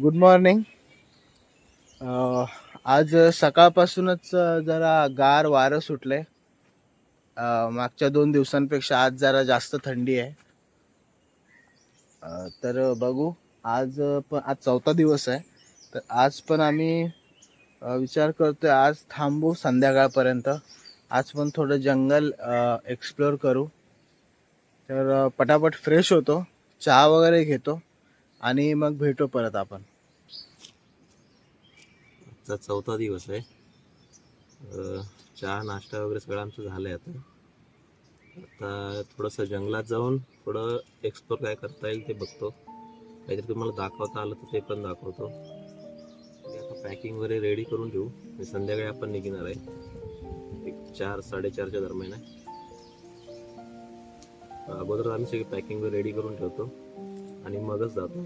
Good morning. आज सकाळपासूनच जरा गार वारं सुटले. मागच्या 2 दिवसांपेक्षा आज जरा जास्त थंडी आहे. तर बघू, आज 4था दिवस आहे. तर आज पण आम्ही विचार करतोय आज थांबू संध्याकाळपर्यंत. आज पण थोडं जंगल एक्सप्लोअर करू. तर पटापट फ्रेश होतो, चहा वगैरे घेतो आणि मग भेटू परत आपण. आजचा 4था दिवस आहे. चहा नाश्ता वगैरे सगळं आमचं झालंय. आता थोडंसं जंगलात जाऊन थोडं एक्सप्लोर काय करता येईल ते बघतो. काहीतरी तुम्हाला दाखवता आलं तर ते पण दाखवतो. आता पॅकिंग वगैरे रेडी करून ठेवू. संध्याकाळी आपण निघणार आहे, एक 4-4:30च्या दरम्यान आहे. अगोदर आम्ही सगळी पॅकिंग वगैरे रेडी करून ठेवतो आणि मगच जातो.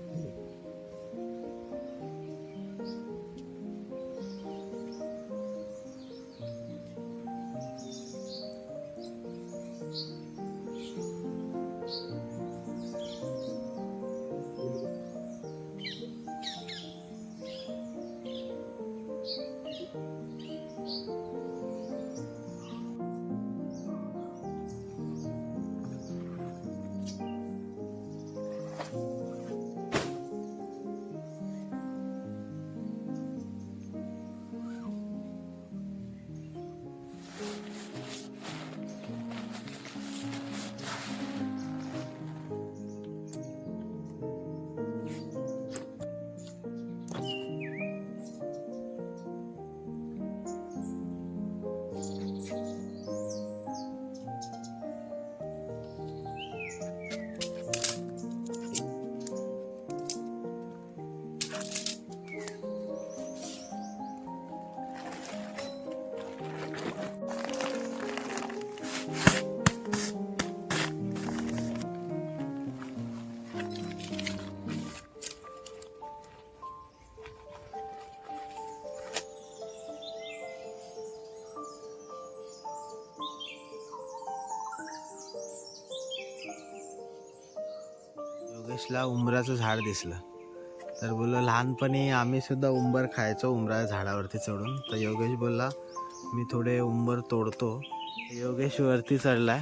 योगेशला उंबराचं झाड दिसलं, तर बोललो लहानपणी आम्ही सुद्धा उंबर खायचो उंबराच्या झाडावरती चढून. तर योगेश बोलला मी थोडे उंबर तोडतो. योगेश वरती चढलाय.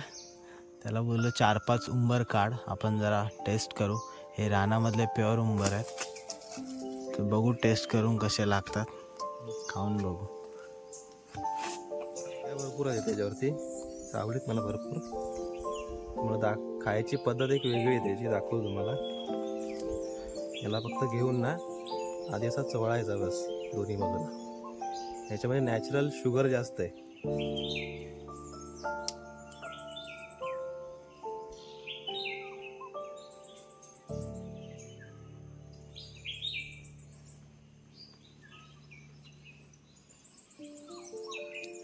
त्याला बोललो 4-5 उंबर काढ, आपण जरा टेस्ट करू. हे रानामधले प्युअर उंबर आहेत. तर बघू टेस्ट करून कसे लागतात, खाऊन बघू. भरपूर आहे त्याच्यावरती, आवडीत मला भरपूर. तुम्हाला खायची पद्धत एक वेगळी आहे त्याची, दाखवू तुम्हाला. याला फक्त घेऊन ना आधी असा चवळायचा बस दोन्ही बाजूला. याच्यामध्ये नॅचरल शुगर जास्त आहे.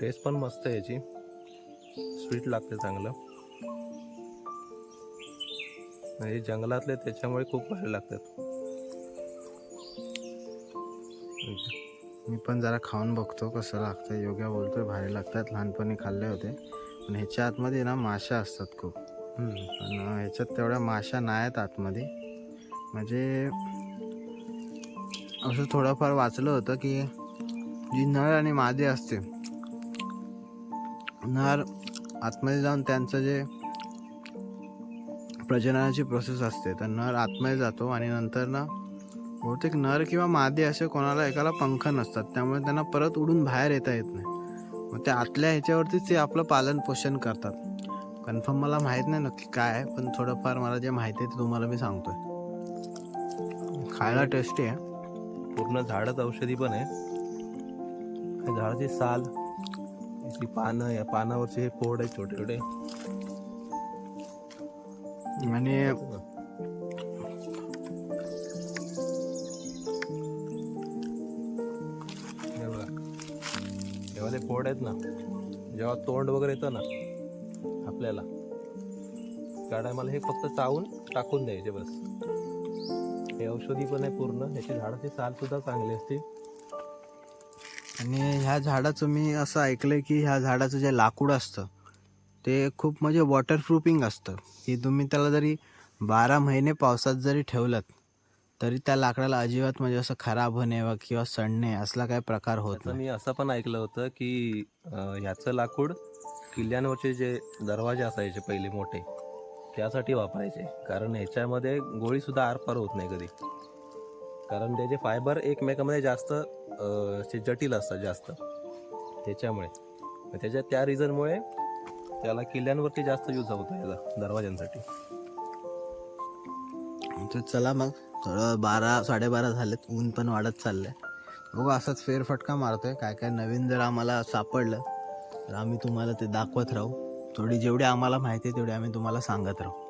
टेस्ट पण मस्त आहे याची, स्वीट लागते चांगलं. म्हणजे जंगलातले त्याच्यामुळे खूप भारी लागतात. मी पण जरा खाऊन बघतो कसं लागतं. योग्य बोलतोय भारी लागतात, लहानपणी खाल्ले होते. पण ह्याच्या आतमध्ये ना माशा असतात खूप. पण ह्याच्यात तेवढ्या माशा नाही आहेत आतमध्ये. म्हणजे असं थोडंफार वाचलं होतं की जी नर आणि मादी असते, नर आतमध्ये जाऊन त्यांचं जे प्रजननाची प्रोसेस असते, तर नर आतमध्ये जातो आणि नंतर ना बहुतेक नर किंवा मादी असे कोणाला एकाला पंख नसतात, त्यामुळे त्यांना परत उडून बाहेर येता येत नाही. मग ते आतल्या ह्याच्यावरतीच ते आपलं पालन पोषण करतात. कन्फर्म मला माहीत नाही नक्की काय आहे, पण थोडंफार मला जे माहिती आहे ते तुम्हाला मी सांगतोय. खायला टेस्टी आहे. पूर्ण झाडच औषधी पण आहे. झाडाची साल, याची पानं, या पानावरचे हे फोड आहे छोटे छोटे. आणि जेव्हा ते फोड आहेत ना, जेव्हा तोंड वगैरे येतं ना आपल्याला, त्या टायमाला हे फक्त चावून टाकून द्यायचे बस. हे औषधी पण आहे पूर्ण. याची झाडाची साल सुद्धा चांगली असते. आणि ह्या झाडाचं मी असं ऐकलंय की ह्या झाडाचं जे लाकूड असतं ते खूप म्हणजे वॉटरप्रूफिंग असतं, की तुम्ही त्याला जरी 12 महिने पावसात जरी ठेवलात तरी त्या लाकडाला अजिबात म्हणजे असं खराब होणे किंवा सडणे असला काही प्रकार होत त्याचं नाही. मी असं पण ऐकलं होतं की ह्याचं लाकूड किल्ल्यांवरचे जे दरवाजे असायचे पहिले मोठे त्यासाठी वापरायचे, कारण ह्याच्यामध्ये गोळीसुद्धा आरपार होत नाही कधी, कारण त्याचे फायबर एकमेकांमध्ये जास्त असे जटिल असतात जास्त, त्याच्यामुळे त्याच्या त्या रिझनमुळे त्याला किल्ल्यांवरती जास्त यूज होतो याला दरवाज्यांसाठी. तर चला मग, थोडं 12-12:30 झालेत, ऊन पण वाढत चाललंय. बघू असाच फेरफटका मारतोय, काय काय नवीन जर आम्हाला सापडलं तर आम्ही तुम्हाला ते दाखवत राहू. जेवढी आम्हाला माहिती आहे तेवढी आम्ही तुम्हाला सांगत राहू.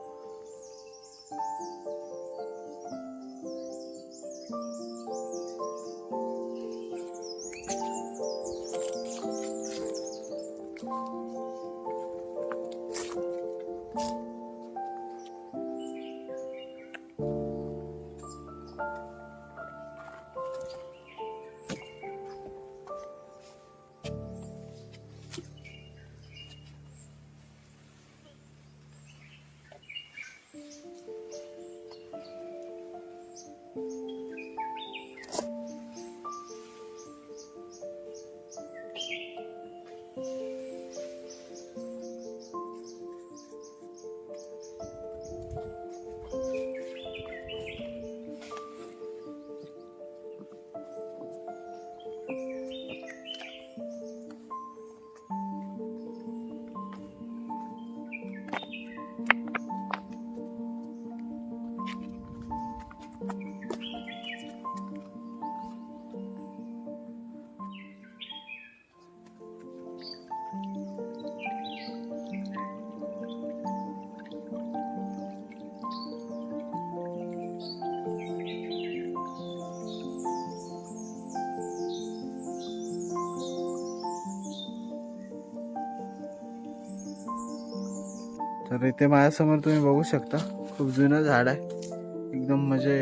तर इथे माझ्यासमोर तुम्ही बघू शकता, खूप जुनं झाड आहे, एकदम म्हणजे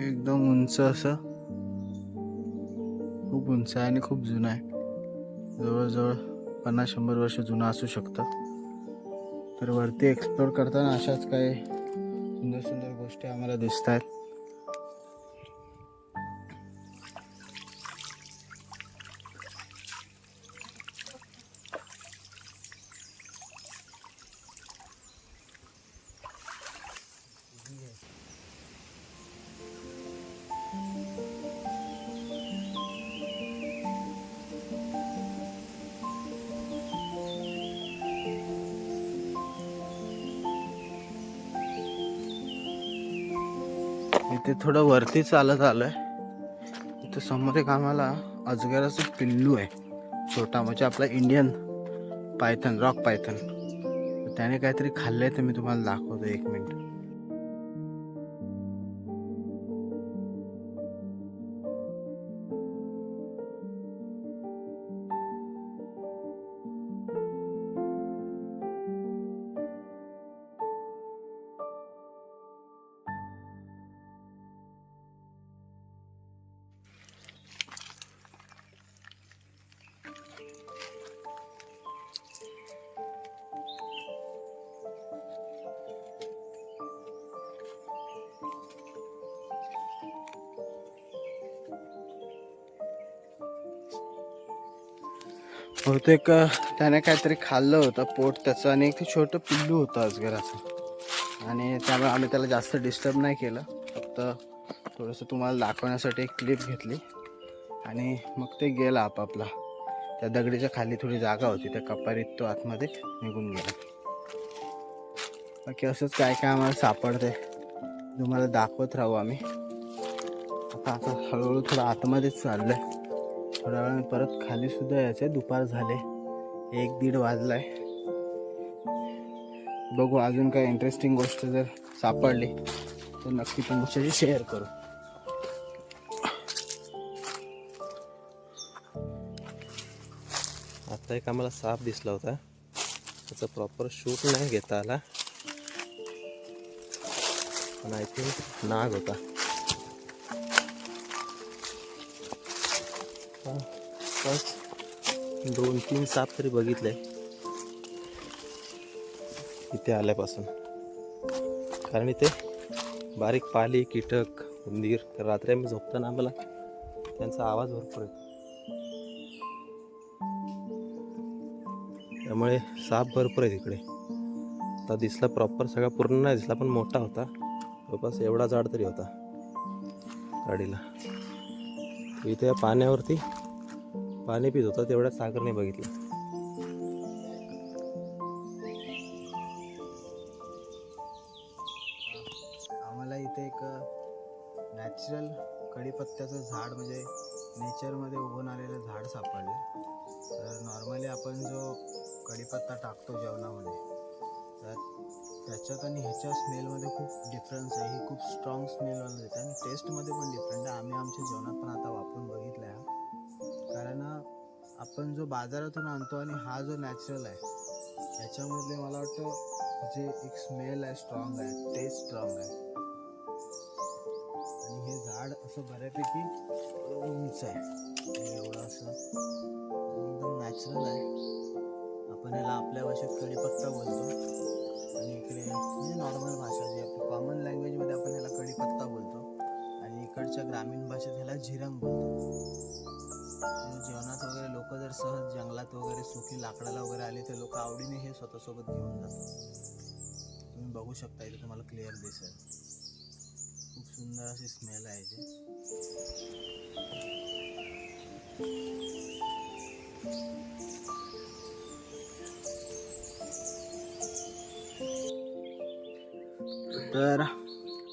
एकदम उंच असं, खूप उंच आहे आणि खूप जुनं आहे. जवळजवळ 50-100 वर्ष जुनं असू शकतं. तर वरती एक्सप्लोर करताना अशाच काही सुंदर सुंदर गोष्टी आम्हाला दिसत आहेत. इथे थोडं वरती चालत आलोय. इथे समोर एक आम्हाला अजगराचं पिल्लू आहे, छोटा, म्हणजे आपला इंडियन पायथन, रॉक पायथन. त्याने काहीतरी खाल्लंय, तर मी तुम्हाला दाखवतो, 1 मिनिट. बहुतेक त्याने काहीतरी खाल्लं होतं, पोट त्याचं, आणि एक छोटं पिल्लू होतं अजगराचं, आणि त्यामुळे आम्ही त्याला जास्त डिस्टर्ब नाही केलं. फक्त थोडंसं तुम्हाला दाखवण्यासाठी एक क्लिप घेतली आणि मग ते गेला आपापला. त्या दगडीच्या खाली थोडी जागा होती, त्या कपारीत तो आतमध्ये निघून गेला. बाकी असंच काय काय आम्हाला सापडते तुम्हाला दाखवत राहू आम्ही. आता हळूहळू थोडं आतमध्येच चाललंय. थोड्या वेळाने परत खाली सुद्धा यायचंय. दुपार झाले, 1-1:30 वाजलाय. बघू अजून काय इंटरेस्टिंग गोष्ट जर सापडली तर नक्की तुमच्याशी शेअर करू. आता एक आम्हाला साप दिसला होता, त्याचा प्रॉपर शूट नाही घेता आला, पण आय थिंक नाग होता. बस 2-3 साप तरी बघितले इथे आल्यापासून. कारण इथे बारीक पाली कीटक उंदीर, तर रात्री आम्ही झोपताना आम्हाला त्यांचा आवाज भरपूर येतो, त्यामुळे साप भरपूर आहे तिकडे. आता दिसला प्रॉपर सगळा पूर्ण नाही दिसला, पण मोठा होता, जवळपास एवढा जाड तरी होता गाडीला. इथे या पाण्यावरती पाणी पित होता, तेवढ्या सागरने बघितलं. आम्हाला इथे एक नॅचरल कढीपत्त्याचं झाड म्हणजे नेचरमध्ये उगवून आलेलं झाड सापडलं. तर नॉर्मली आपण जो कढीपत्ता टाकतो जेवणामध्ये, तर त्याच्यात आणि ह्याच्या स्मेलमध्ये खूप डिफरन्स आहे. ही खूप स्ट्रॉंग स्मेल देते आणि टेस्टमध्ये पण डिफरंट आहे. आम्ही आमच्या जेवणात पण आता वापरून बघितलं आहे. कारण आपण जो बाजारातून आणतो आणि हा जो नॅचरल आहे, ह्याच्यामधले मला वाटतं जे एक स्मेल आहे स्ट्रॉंग आहे, टेस्ट स्ट्रॉंग आहे. आणि हे झाड असं बऱ्यापैकी उंच आहे, एवढं असं एकदम नॅचरल आहे. आपण याला आपल्या भाषेत कढीपत्ता बोलतो आणि इकडे म्हणजे नॉर्मल भाषा जी आपली कॉमन लँग्वेजमध्ये आपण याला कढीपत्ता बोलतो आणि इकडच्या ग्रामीण भाषेत ह्याला झिरंग बोलतो. जेवणात वगैरे लोक जर सहज जंगलात वगैरे सुकी लाकडाला वगैरे आले तर लोक आवडीने हे स्वतःसोबत घेऊन जातात. तुम्ही बघू शकता, इथे तुम्हाला क्लिअर दिसेल. खूप सुंदर अशी स्मेल आहे याची. तर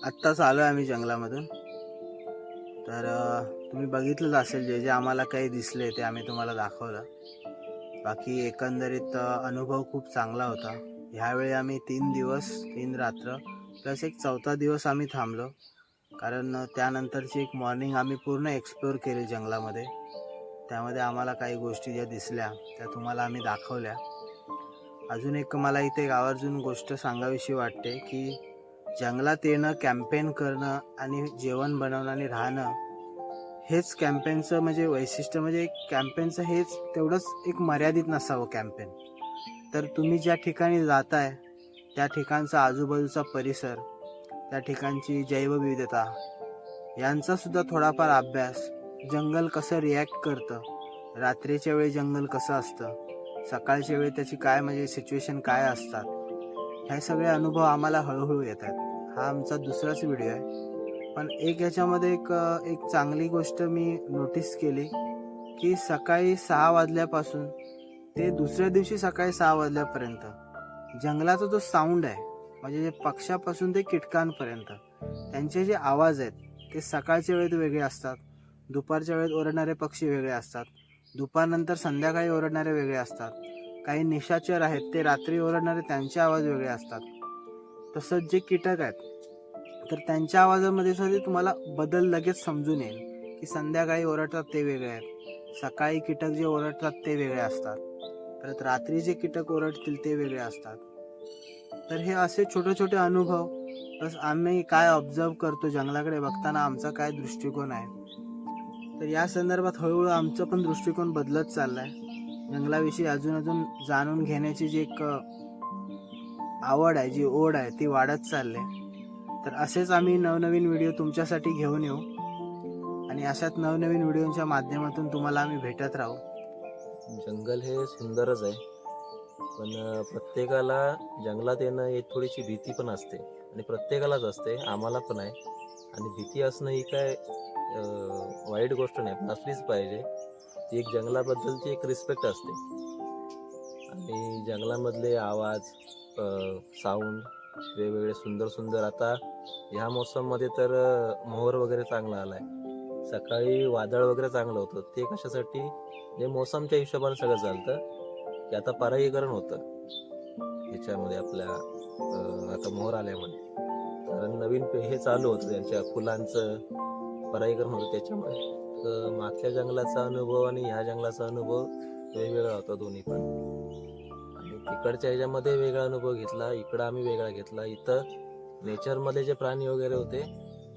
आत्ताच आलो आहे आम्ही जंगलामधून. तर तुम्ही बघितलंच असेल, जे जे आम्हाला काही दिसले ते आम्ही तुम्हाला दाखवलं. बाकी एकंदरीत अनुभव खूप चांगला होता. ह्यावेळी आम्ही 3 दिवस 3 रात्र प्लस एक 4था दिवस आम्ही थांबलो, कारण त्यानंतरची एक मॉर्निंग आम्ही पूर्ण एक्सप्लोअर केली जंगलामध्ये. त्यामध्ये आम्हाला काही गोष्टी ज्या दिसल्या त्या तुम्हाला आम्ही दाखवल्या. अजून एक मला इथे एक आवर्जून गोष्ट सांगावीशी वाटते की जंगलात येणं, कॅम्पेन करणं आणि जेवण बनवणं आणि राहणं हेच कॅम्पेनचं म्हणजे वैशिष्ट्य. म्हणजे कॅम्पेनचं हेच तेवढंच एक मर्यादित नसावं कॅम्पेन. तर तुम्ही ज्या ठिकाणी जाताय त्या ठिकाणचा आजूबाजूचा परिसर, त्या ठिकाणची जैवविविधता यांचा सुद्धा थोडाफार अभ्यास, जंगल कसं रिॲक्ट करतं, रात्रीच्या वेळी जंगल कसं असतं, सकाळच्या वेळी त्याची काय म्हणजे सिच्युएशन काय असतात, हे सगळे अनुभव आम्हाला हळूहळू येत आहेत. हा आमचा दुसराच व्हिडिओ आहे, पण एक याच्यामध्ये एक चांगली गोष्ट मी नोटीस केली की सकाळी 6 वाजल्यापासून ते दुसऱ्या दिवशी सकाळी 6 वाजल्यापर्यंत जंगलाचा जो साऊंड आहे, म्हणजे पक्ष्यापासून ते कीटकांपर्यंत त्यांचे जे आवाज आहेत ते सकाळच्या वेळेत वेगळे असतात, दुपारच्या वेळेत ओरडणारे पक्षी वेगळे असतात, दुपारनंतर संध्याकाळी ओरडणारे वेगळे असतात, काही निशाचर आहेत ते रात्री ओरडणारे त्यांचे आवाज वेगळे असतात. तसंच जे कीटक आहेत तर त्यांच्या आवाजामध्ये सुद्धा तुम्हाला बदल लगेच समजून येईल की संध्याकाळी ओरडतात ते वेगळे आहेत, सकाळी कीटक जे ओरडतात ते वेगळे असतात, परत रात्री जे कीटक ओरडतील ते वेगळे असतात. तर हे असे छोटे छोटे अनुभव, प्लस आम्ही काय ऑब्झर्व करतो जंगलाकडे बघताना आमचा काय दृष्टिकोन आहे, तर या संदर्भात हळूहळू आमचा पण दृष्टिकोन बदलत चाललाय. जंगलाविषयी अजून अजून जाणून घेण्याची जी एक आवड आहे, जी ओढ आहे, ती वाढत चालले. तर असेच आम्ही नवनवीन व्हिडिओ तुमच्यासाठी घेऊन येऊ आणि अशाच नवनवीन व्हिडिओच्या माध्यमातून तुम्हाला आम्ही भेटत राहू. जंगल हे सुंदरच आहे, पण प्रत्येकाला जंगलात येणं एक थोडीशी भीती पण असते आणि प्रत्येकालाच असते, आम्हाला पण आहे. आणि भीती असणं ही काय वाईट गोष्ट नाही, पण असलीच पाहिजे. ती एक जंगलाबद्दलची एक रिस्पेक्ट असते. आणि जंगलामधले आवाज, साऊंड वेगवेगळे सुंदर सुंदर. आता ह्या मोसममध्ये तर मोर वगैरे चांगला आलाय, सकाळी वादळ वगैरे चांगलं होतं. ते कशासाठी, जे मोसमच्या हिशोबाने सगळं चालतं, की आता परागीकरण होतं ह्याच्यामध्ये आपल्या आता मोहर आल्यामुळे, कारण नवीन हे चालू होतं, त्यांच्या फुलांचं परागीकरण होतं त्याच्यामुळे. तर मागच्या जंगलाचा अनुभव आणि ह्या जंगलाचा अनुभव वेगवेगळा होता दोन्ही पण. आणि तिकडच्या ह्याच्यामध्ये वेगळा अनुभव घेतला, इकडं आम्ही वेगळा घेतला. इथं नेचरमध्ये जे प्राणी वगैरे होते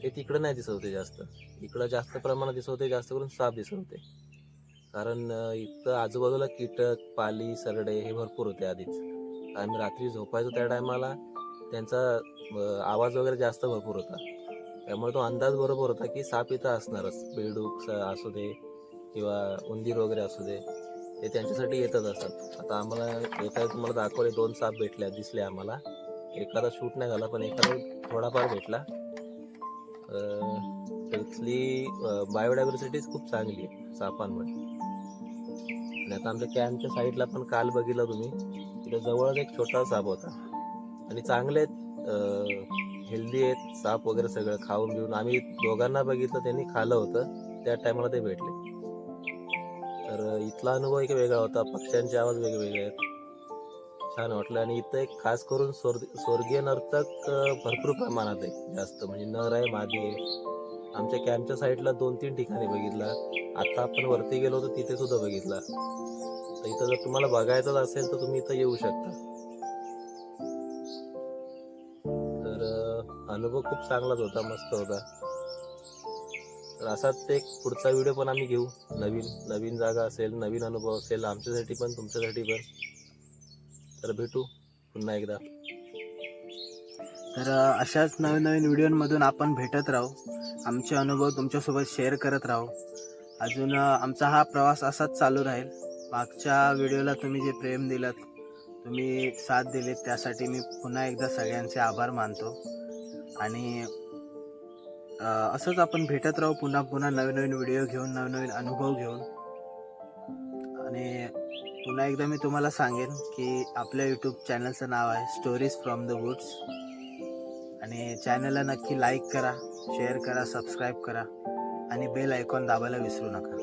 ते तिकडं नाही दिसत होते जास्त, इकडं जास्त प्रमाणात दिसत होते, जास्त करून साप दिसत होते. कारण इथं आजूबाजूला कीटक, पाली, सरडे हे भरपूर होते आधीच. आम्ही रात्री झोपायचो त्या टायमाला त्यांचा आवाज वगैरे जास्त भरपूर होता, त्यामुळे तो अंदाज बरोबर होता की साप इथं असणारच. बेडूक असू दे किंवा उंदीर वगैरे असू दे, ते त्यांच्यासाठी येतच असतात. आता आम्हाला एका तुम्हाला दाखवले 2 साप दिसले आम्हाला. एखादा शूट नाही झाला पण एखादा थोडाफार भेटला. तर इथली बायोडायव्हर्सिटीच खूप चांगली आहे सापांमुळे. आणि आता आमच्या कॅम्पच्या साईडला पण काल बघितलं तुम्ही, तिथे जवळच एक छोटा साप होता. आणि चांगले हेल्दी आहेत साप वगैरे, सगळं खाऊन घेऊन. आम्ही दोघांना बघितलं, त्यांनी खाल्लं होतं त्या टायमाला ते भेटले. तर इथला अनुभव एक वेगळा होता. पक्ष्यांचे आवाज वेगवेगळे आहेत, छान वाटलं. आणि इथं एक खास करून स्वर्गीय नर्तक भरपूर प्रमाणात आहे, जास्त म्हणजे नर आहे मादी आहे. आमच्या कॅम्पच्या साईडला 2-3 ठिकाणी बघितला. आता आपण वरती गेलो होतो तिथे सुद्धा बघितला. तर इथं जर तुम्हाला बघायचं असेल तर तुम्ही इथं येऊ शकता. तर अनुभव खूप चांगलाच होता, मस्त होता. तर असाच एक पुढचा व्हिडिओ पण आम्ही घेऊ. नवीन जागा असेल, नवीन अनुभव असेल, आमच्यासाठी पण तुमच्यासाठी पण. तर भेटू पुन्हा एकदा. तर अशाच नवीन व्हिडिओमधून आपण भेटत राहू, आमचे अनुभव तुमच्यासोबत शेअर करत राहू. अजून आमचा हा प्रवास असाच चालू राहील. मागच्या व्हिडिओला तुम्ही जे प्रेम दिलं, तुम्ही साथ दिलीत, त्यासाठी मी पुन्हा एकदा सगळ्यांचे आभार मानतो. आणि असंच आपण भेटत राहू पुन्हा नवीन व्हिडिओ घेऊन, नवीन अनुभव घेऊन. आणि पुन्हा एकदा मी तुम्हाला सांगेन की आपल्या यूट्यूब चॅनलचं नाव आहे स्टोरीज फ्रॉम द वुड्स. आणि चॅनलला नक्की लाईक करा, शेअर करा, सबस्क्राईब करा आणि बेल आयकॉन दाबायला विसरू नका.